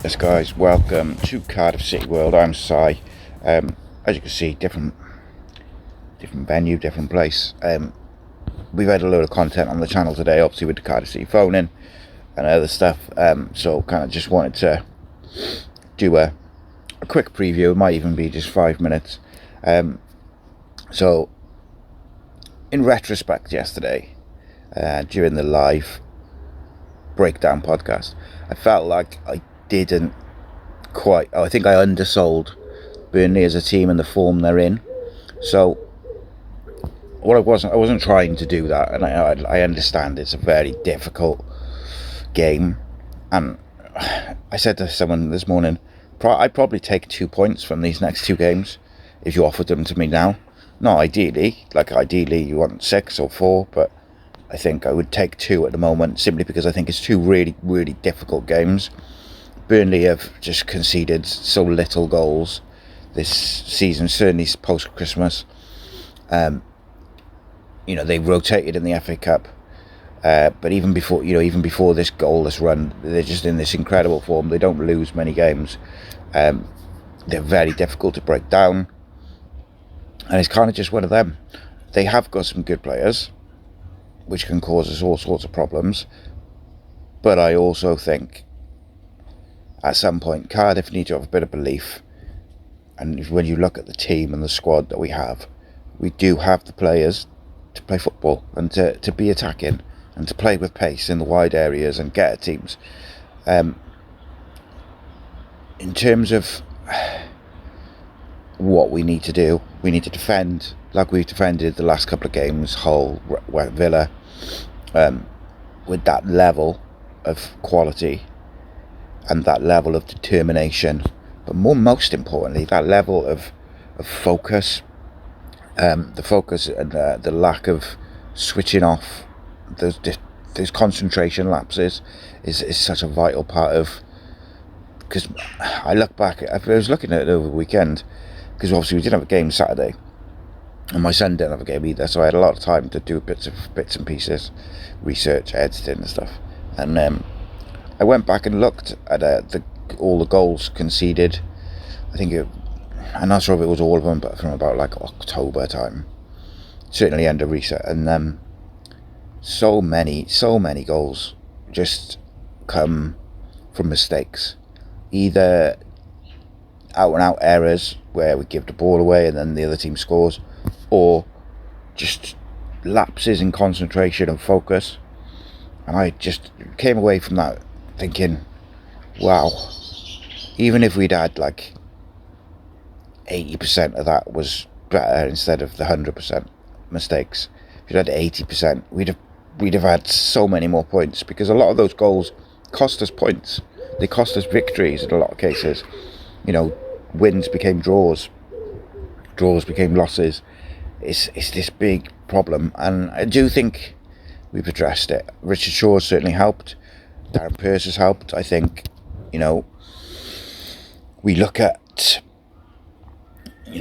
Yes guys, welcome to Cardiff City World. I'm Si. As you can see, different venue, different place. We've had a load of content on the channel today, obviously with the Cardiff City phone-in and other stuff. So kind of just wanted to do a quick preview. It might even be just 5 minutes. So in retrospect, yesterday, during the live breakdown podcast, I felt like I think I undersold Burnley as a team and the form they're in. So I wasn't trying to do that, and I understand it's a very difficult game. And I said to someone this morning, I'd probably take 2 points from these next two games if you offered them to me now. Not ideally, ideally you want 6 or 4, but I think I would take 2 at the moment, simply because I think it's two really, really difficult games. Burnley have just conceded so little goals this season, certainly post-Christmas. They rotated in the FA Cup, but even before this goalless run, they're just in this incredible form. They don't lose many games. They're very difficult to break down, and it's kind of just one of them. They have got some good players, which can cause us all sorts of problems, but I also think at some point Cardiff need to have a bit of belief. And when you look at the team and the squad that we do have the players to play football and to be attacking and to play with pace in the wide areas and get at teams. In terms of what we need to do, we need to defend like we've defended the last couple of games, Hull, Villa, with that level of quality and that level of determination, but most importantly, that level of focus. The focus and the lack of switching off, those concentration lapses is such a vital part of. Because I look back, I was looking at it over the weekend, because obviously we didn't have a game Saturday, and my son didn't have a game either, so I had a lot of time to do bits and pieces, research, editing and stuff. And I went back and looked at all the goals conceded. I'm not sure if it was all of them, but from about like October time, certainly under Rhys, and so many goals just come from mistakes, either out and out errors where we give the ball away and then the other team scores, or just lapses in concentration and focus. And I just came away from that thinking, wow, even if we'd had like 80% of that was better instead of the 100% mistakes. If you'd had 80%, we'd have had so many more points, because a lot of those goals cost us points. They cost us victories in a lot of cases. Wins became draws became losses. It's this big problem, and I do think we've addressed it. Richard Shaw's certainly helped. Darren Pearce has helped. I think, we look at,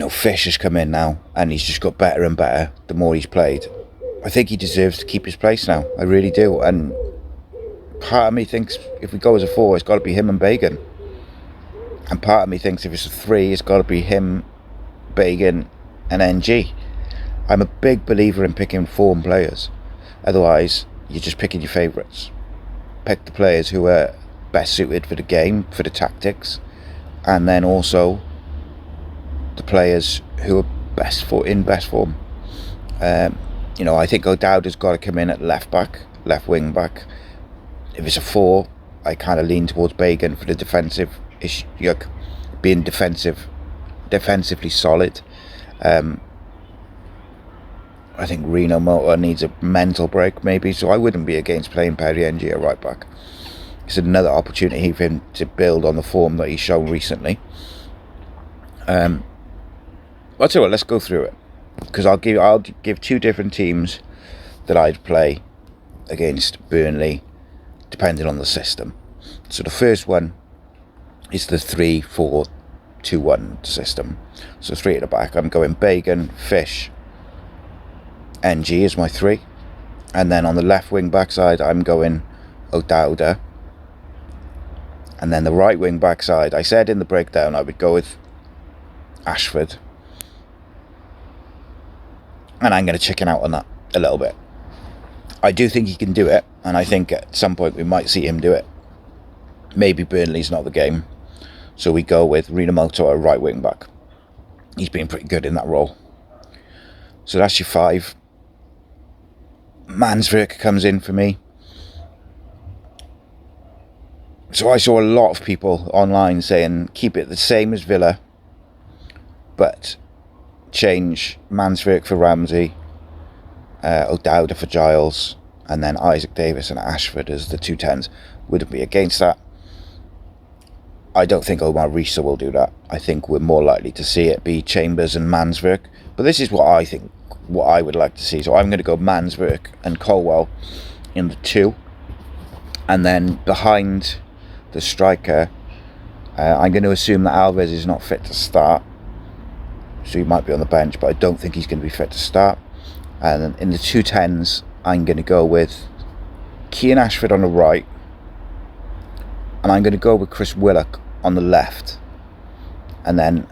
Fish has come in now, and he's just got better and better the more he's played. I think he deserves to keep his place now. I really do. And part of me thinks if we go as a 4, it's got to be him and Bagan. And part of me thinks if it's a 3, it's got to be him, Bagan, and NG. I'm a big believer in picking form players. Otherwise, you're just picking your favourites. Pick the players who are best suited for the game, for the tactics, and then also the players who are in best form. I think O'Dowd has got to come in at left wing back. If it's a 4, I kind of lean towards Bagan for the defensive issue, being defensively solid. I think Reno Motor needs a mental break maybe, so I wouldn't be against playing Perry NG at right back. It's another opportunity for him to build on the form that he's shown recently. I'll tell you what, let's go through it, because I'll give 2 different teams that I'd play against Burnley depending on the system. So the first one is the 3-4-2-1 system. So 3 at the back. I'm going Bagan, Fish, NG is my 3, and then on the left wing back side I'm going O'Dowda And then the right wing back side, I said in the breakdown I would go with Ashford. And I'm going to chicken out on that a little bit. I do think he can do it, and I think at some point we might see him do it. Maybe Burnley's not the game, so we go with Rinomoto at right wing back. He's been pretty good in that role. So that's your 5. Mansverk comes in for me. So I saw a lot of people online saying keep it the same as Villa, but change Mansverk for Ramsey, O'Dowda for Giles, and then Isaac Davis and Ashford as the 2 10s. Wouldn't be against that. I don't think Omar Rhys will do that. I think we're more likely to see it be Chambers and Mansverk. But this is what I think, what I would like to see. So I'm going to go Mansverk and Colwell in the 2. And then behind the striker, I'm going to assume that Alves is not fit to start. So he might be on the bench, but I don't think he's going to be fit to start. And then in the 2 10s, I'm going to go with Kean Ashford on the right. And I'm going to go with Chris Willock on the left. And then...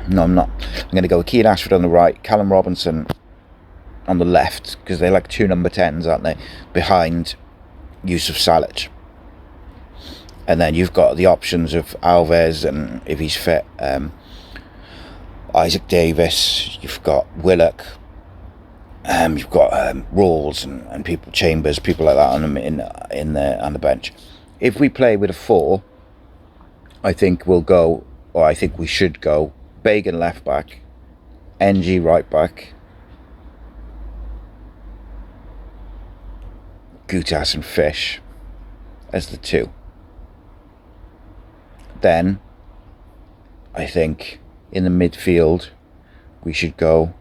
No, I'm not. I'm going to go with Kean Ashford on the right, Callum Robinson on the left, because they're like 2 number 10s, aren't they? Behind Yusuf Salic. And then you've got the options of Alves, and if he's fit, Isaac Davis. You've got Willock. You've got Rawls and people, Chambers, people like that on the bench. If we play with a 4, I think we'll go, or I think we should go, Bagan left back, NG right back, Gutas and Fish as the 2. Then I think in the midfield we should go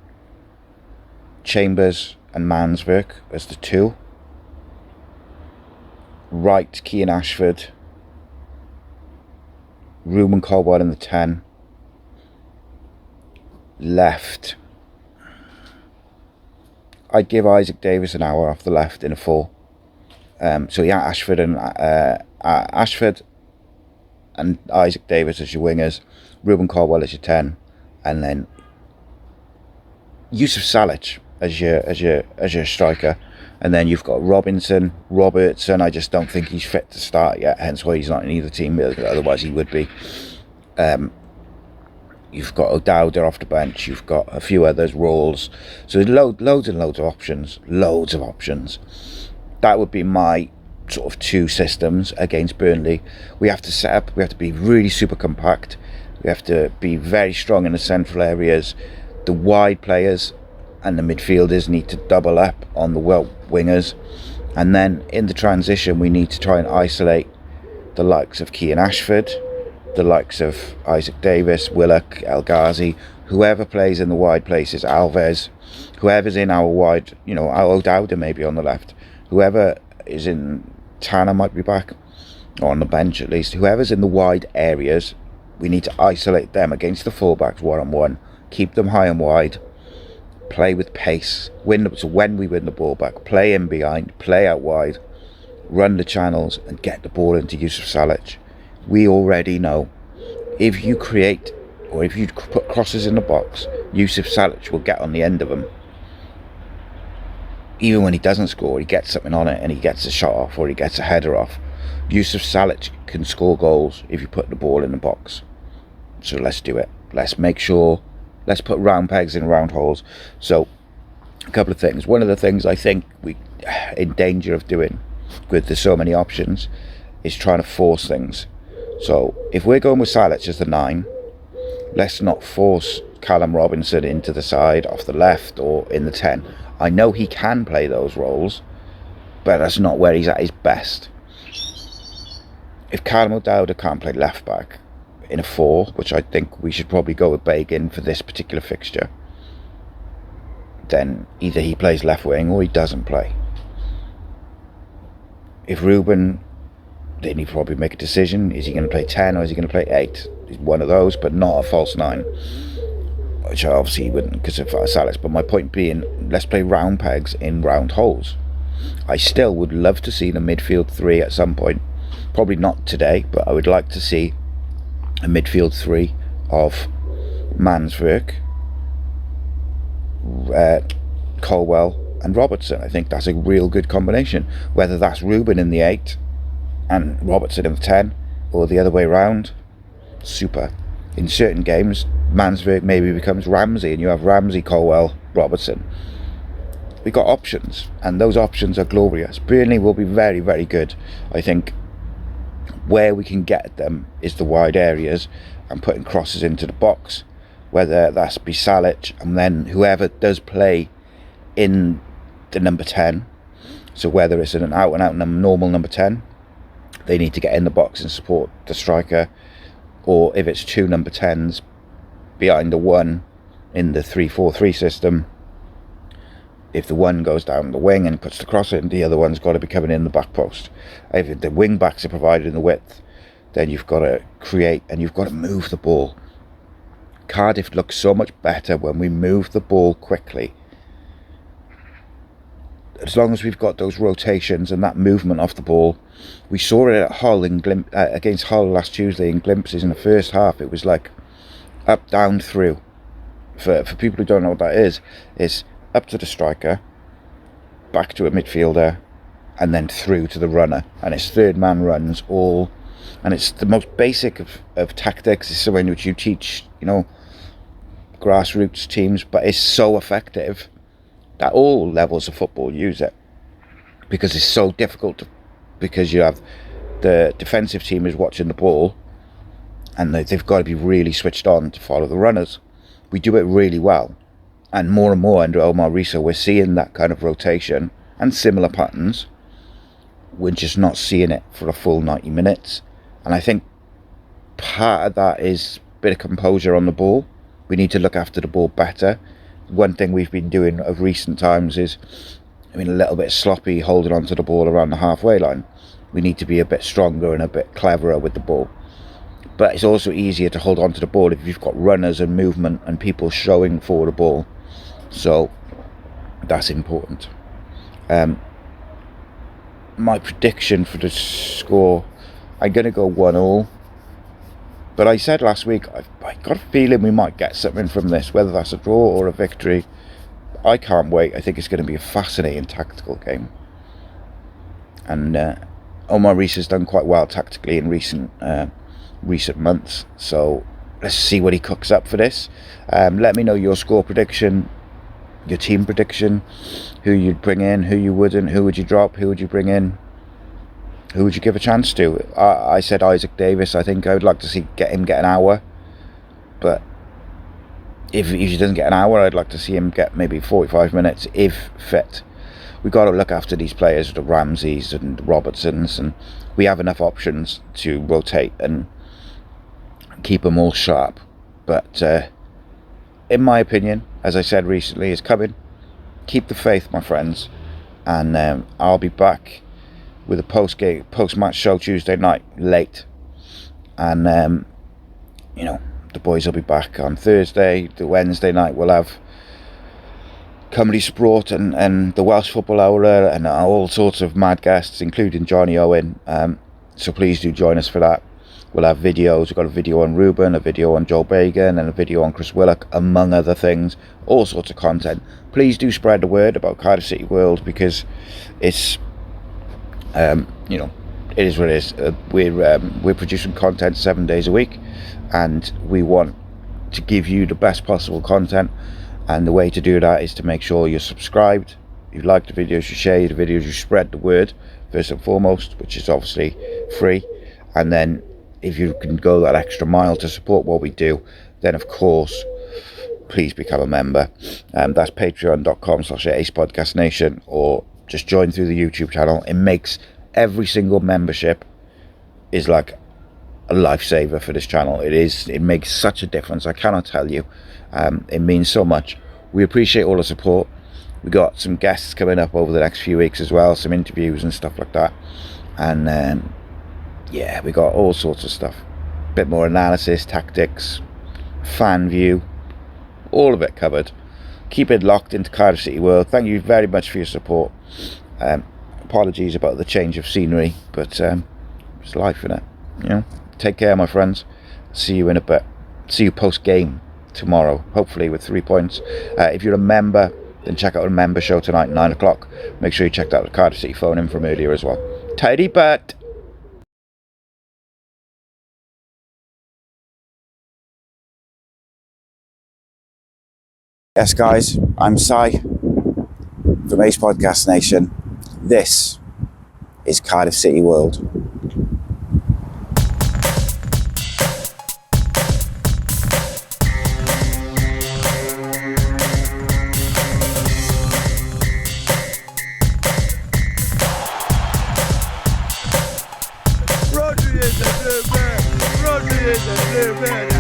Chambers and Mansverk as the 2. Right, Kean Ashford. Ruben Colwell in the 10. Left, I'd give Isaac Davis an hour off the left in a 4. So yeah, Ashford and Isaac Davis as your wingers, Ruben Colwell as your 10, and then Yusuf Salic as your striker. And then you've got Robertson. I just don't think he's fit to start yet, hence why he's not in either team, otherwise he would be. You've got O'Dowda off the bench. You've got a few others, Rawls. So there's loads and loads of options. Loads of options. That would be my sort of 2 systems against Burnley. We have to set up. We have to be really super compact. We have to be very strong in the central areas. The wide players and the midfielders need to double up on the wingers. And then in the transition, we need to try and isolate the likes of Kean Ashford, the likes of Isaac Davis, Willock, El Ghazi, whoever plays in the wide places, Alves, whoever's in our wide, our O'Dowda maybe on the left, whoever is in, Tanner might be back, or on the bench at least, whoever's in the wide areas, we need to isolate them against the fullbacks one-on-one, keep them high and wide, play with pace, so when we win the ball back, play in behind, play out wide, run the channels and get the ball into Yusuf Salic. We already know if you create, or if you put crosses in the box, Yusuf Salic will get on the end of them. Even when he doesn't score, he gets something on it and he gets a shot off or he gets a header off. Yusuf Salic can score goals if you put the ball in the box. So let's do it. Let's make sure, let's put round pegs in round holes. So a couple of things. One of the things I think we in danger of doing with there's so many options is trying to force things. So if we're going with Salic as the 9, let's not force Callum Robinson into the side off the left or in the 10. I know he can play those roles, but that's not where he's at his best. If Callum O'Dowda can't play left back in a 4, which I think we should probably go with Bagan for this particular fixture, then either he plays left wing or he doesn't play. If Ruben, then he probably make a decision. Is he going to play 10 or is he going to play 8? He's one of those, but not a false 9. which obviously he wouldn't because of Salas. But my point being, let's play round pegs in round holes. I still would love to see the midfield three at some point. Probably not today, but I would like to see a midfield three of Manswerk, Colwell and Robertson. I think that's a real good combination. Whether that's Ruben in the 8 and Robertson in the 10, or the other way around, super. In certain games, Manswerk maybe becomes Ramsey, and you have Ramsey, Colwell, Robertson. We've got options, and those options are glorious. Burnley will be very, very good. I think where we can get them is the wide areas and putting crosses into the box, whether that's be Salic, and then whoever does play in the number 10, so whether it's an out-and-out normal number 10, they need to get in the box and support the striker, or if it's two number 10s behind the one in the 3-4-3 system, if the one goes down the wing and puts the cross in, the other one's got to be coming in the back post. If the wing backs are provided in the width, then you've got to create and you've got to move the ball. Cardiff looks so much better when we move the ball quickly. As long as we've got those rotations and that movement off the ball. We saw it at Hull against Hull last Tuesday in glimpses in the first half. It was like up, down, through. For people who don't know what that is, it's up to the striker, back to a midfielder, and then through to the runner. And it's third man runs all. And it's the most basic of tactics. It's something which you teach, grassroots teams, but it's so effective that all levels of football use it, because it's so difficult because you have the defensive team is watching the ball and they've got to be really switched on to follow the runners. We do it really well, and more under Omar Rhys we're seeing that kind of rotation and similar patterns. We're just not seeing it for a full 90 minutes, and I think part of that is a bit of composure on the ball. We need to look after the ball better. One thing we've been doing of recent times is, a little bit sloppy holding onto the ball around the halfway line. We need to be a bit stronger and a bit cleverer with the ball. But it's also easier to hold onto the ball if you've got runners and movement and people showing for the ball. So that's important. My prediction for the score, I'm going to go 1-1. But I said last week, I got a feeling we might get something from this, whether that's a draw or a victory. I can't wait. I think it's going to be a fascinating tactical game. And Omar Rhys has done quite well tactically in recent months. So let's see what he cooks up for this. Let me know your score prediction, your team prediction, who you'd bring in, who you wouldn't, who would you drop, who would you bring in. Who would you give a chance to? I said Isaac Davis. I think I would like to get him an hour. But if he doesn't get an hour, I'd like to see him get maybe 45 minutes if fit. We've got to look after these players, the Ramseys and the Robertsons, and we have enough options to rotate and keep them all sharp. But in my opinion, as I said recently, it's coming. Keep the faith, my friends. And I'll be back with a post-match show Tuesday night, late. And, the boys will be back on Thursday. The Wednesday night we'll have Comedy Sport and the Welsh Football Hour and all sorts of mad guests, including Johnny Owen. So please do join us for that. We'll have videos. We've got a video on Ruben, a video on Joel Bagan, and a video on Chris Willock, among other things. All sorts of content. Please do spread the word about Cardiff City World, because it's it is what it is. We're producing content 7 days a week, and we want to give you the best possible content. And the way to do that is to make sure you're subscribed, you like the videos, you share the videos, you spread the word first and foremost, which is obviously free. And then if you can go that extra mile to support what we do, then of course please become a member. That's patreon.com/AcePodcastNation, or just join through the YouTube channel. It makes every single membership is like a lifesaver for this channel. It makes such a difference. I cannot tell you. It means so much. We appreciate all the support. We got some guests coming up over the next few weeks as well, some interviews and stuff like that. And we got all sorts of stuff. A bit more analysis, tactics, fan view, all of it covered. Keep it locked into Cardiff City World. Thank you very much for your support. Apologies about the change of scenery, but it's life, innit? You know. Take care, my friends. See you in a bit. See you post game tomorrow, hopefully with 3 points. If you're a member, then check out a member show tonight at 9 o'clock. Make sure you check out the Cardiff City phone in from earlier as well. Tidy butt. Yes, guys, I'm Si from Ace Podcast Nation. This is Cardiff City World. Rhodri is a Bluebird. Rhodri is a Bluebird.